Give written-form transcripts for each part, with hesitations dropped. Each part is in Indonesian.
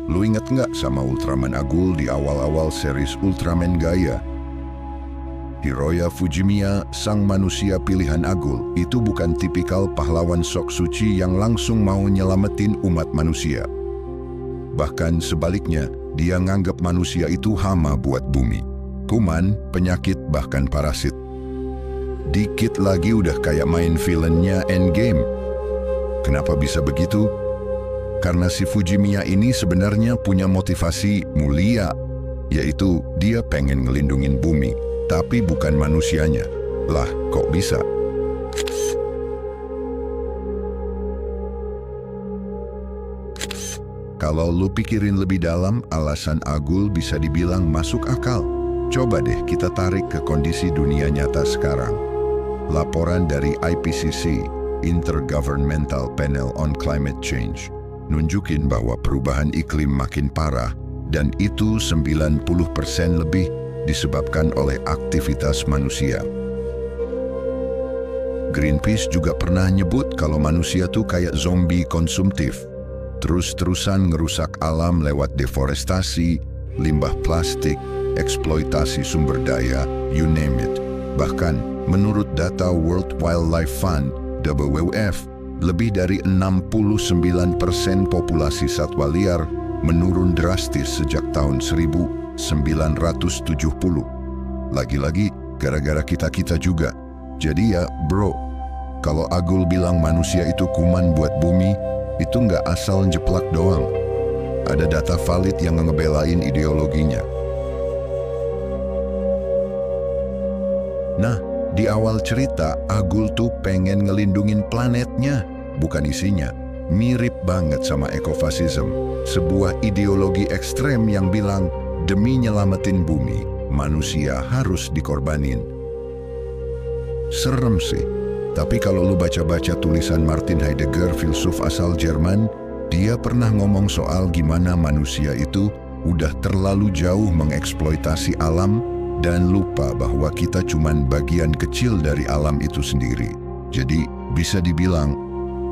Lu inget nggak sama Ultraman Agul di awal-awal series Ultraman Gaia? Hiroya Fujimiya, sang manusia pilihan Agul, itu bukan tipikal pahlawan sok suci yang langsung mau nyelamatin umat manusia. Bahkan sebaliknya, dia nganggap manusia itu hama buat bumi. Kuman, penyakit, bahkan parasit. Dikit lagi udah kayak main villainnya Endgame. Kenapa bisa begitu? Karena si Fujimiya ini sebenarnya punya motivasi mulia, yaitu dia pengen ngelindungin bumi, tapi bukan manusianya. Lah, kok bisa? Kalau lu pikirin lebih dalam, alasan Agul bisa dibilang masuk akal. Coba deh kita tarik ke kondisi dunia nyata sekarang. Laporan dari IPCC, Intergovernmental Panel on Climate Change, nunjukin bahwa perubahan iklim makin parah, dan itu 90% lebih disebabkan oleh aktivitas manusia. Greenpeace juga pernah nyebut kalau manusia tuh kayak zombie konsumtif, terus-terusan ngerusak alam lewat deforestasi, limbah plastik, eksploitasi sumber daya, you name it. Bahkan, menurut data World Wildlife Fund, WWF, lebih dari 69% populasi satwa liar menurun drastis sejak tahun 1970. Lagi-lagi, gara-gara kita-kita juga. Jadi ya, bro, kalau Agul bilang manusia itu kuman buat bumi, itu nggak asal jeplak doang. Ada data valid yang ngebelain ideologinya. Nah, di awal cerita, Agul tuh pengen ngelindungin planetnya, bukan isinya. Mirip banget sama ekofasisme, sebuah ideologi ekstrem yang bilang, demi nyelamatin bumi, manusia harus dikorbanin. Serem sih, tapi kalau lu baca-baca tulisan Martin Heidegger, filsuf asal Jerman, dia pernah ngomong soal gimana manusia itu udah terlalu jauh mengeksploitasi alam, dan lupa bahwa kita cuman bagian kecil dari alam itu sendiri. Jadi bisa dibilang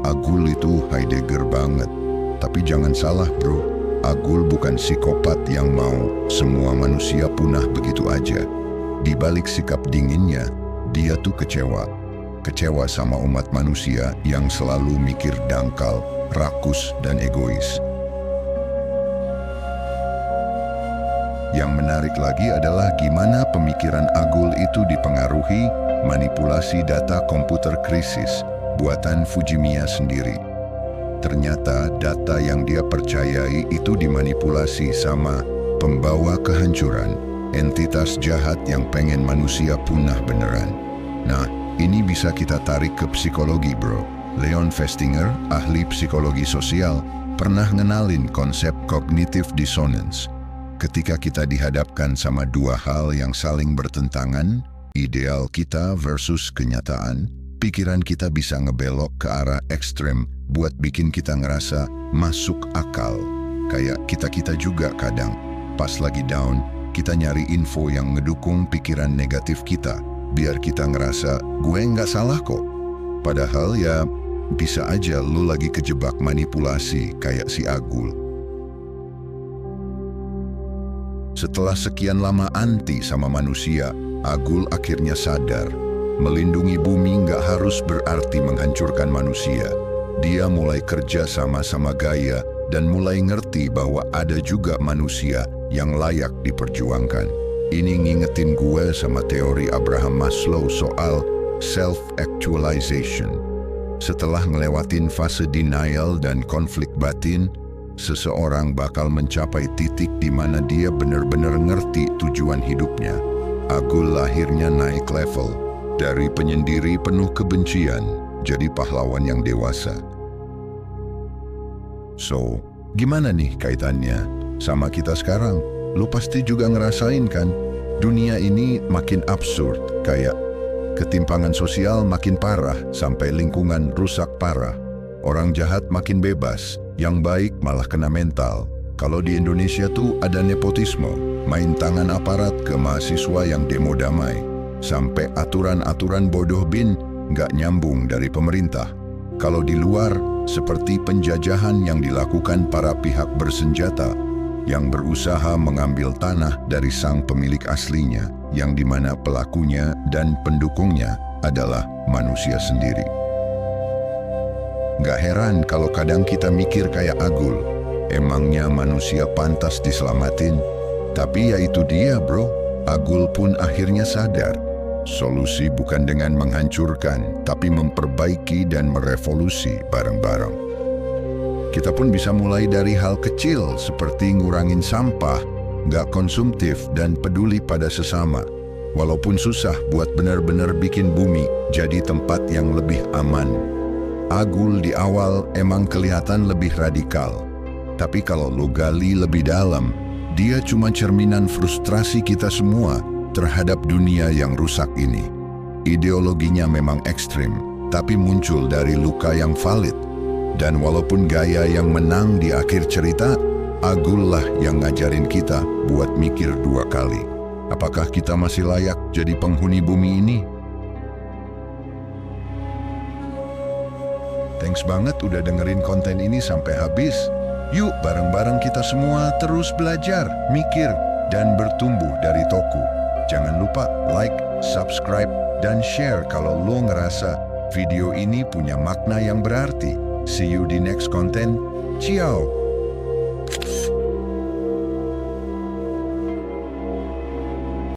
Agul itu Heidegger banget. Tapi jangan salah bro, Agul bukan psikopat yang mau semua manusia punah begitu aja. Di balik sikap dinginnya, dia tuh kecewa. Kecewa sama umat manusia yang selalu mikir dangkal, rakus, dan egois. Yang menarik lagi adalah gimana pemikiran Agul itu dipengaruhi manipulasi data komputer krisis buatan Fujimiya sendiri. Ternyata data yang dia percayai itu dimanipulasi sama pembawa kehancuran, entitas jahat yang pengen manusia punah beneran. Nah, ini bisa kita tarik ke psikologi bro. Leon Festinger, ahli psikologi sosial, pernah ngenalin konsep cognitive dissonance. Ketika kita dihadapkan sama dua hal yang saling bertentangan, ideal kita versus kenyataan, pikiran kita bisa ngebelok ke arah ekstrem buat bikin kita ngerasa masuk akal. Kayak kita-kita juga kadang, pas lagi down, kita nyari info yang ngedukung pikiran negatif kita, biar kita ngerasa gue nggak salah kok. Padahal ya bisa aja lu lagi kejebak manipulasi kayak si Agul. Setelah sekian lama anti sama manusia, Agul akhirnya sadar, melindungi bumi nggak harus berarti menghancurkan manusia. Dia mulai kerja sama-sama Gaia dan mulai ngerti bahwa ada juga manusia yang layak diperjuangkan. Ini ngingetin gue sama teori Abraham Maslow soal self-actualization. Setelah ngelewatin fase denial dan konflik batin, seseorang bakal mencapai titik di mana dia benar-benar ngerti tujuan hidupnya. Agul lahirnya naik level, dari penyendiri penuh kebencian, jadi pahlawan yang dewasa. So, gimana nih kaitannya sama kita sekarang? Lu pasti juga ngerasain kan? Dunia ini makin absurd, kayak ketimpangan sosial makin parah sampai lingkungan rusak parah. Orang jahat makin bebas, yang baik malah kena mental. Kalau di Indonesia tuh ada nepotisme, main tangan aparat ke mahasiswa yang demo damai. Sampai aturan-aturan bodoh bin nggak nyambung dari pemerintah. Kalau di luar, seperti penjajahan yang dilakukan para pihak bersenjata yang berusaha mengambil tanah dari sang pemilik aslinya, yang dimana pelakunya dan pendukungnya adalah manusia sendiri. Gak heran kalau kadang kita mikir kayak Agul, emangnya manusia pantas diselamatin? Tapi ya itu dia bro, Agul pun akhirnya sadar, solusi bukan dengan menghancurkan, tapi memperbaiki dan merevolusi bareng-bareng. Kita pun bisa mulai dari hal kecil seperti ngurangin sampah, gak konsumtif dan peduli pada sesama. Walaupun susah buat benar-benar bikin bumi jadi tempat yang lebih aman. Agul di awal emang kelihatan lebih radikal. Tapi kalau lo gali lebih dalam, dia cuma cerminan frustrasi kita semua terhadap dunia yang rusak ini. Ideologinya memang ekstrim, tapi muncul dari luka yang valid. Dan walaupun gaya yang menang di akhir cerita, Agul lah yang ngajarin kita buat mikir 2 kali. Apakah kita masih layak jadi penghuni bumi ini? Thanks banget udah dengerin konten ini sampai habis. Yuk bareng-bareng kita semua terus belajar, mikir, dan bertumbuh dari Toku. Jangan lupa like, subscribe, dan share kalau lo ngerasa video ini punya makna yang berarti. See you di next content. Ciao!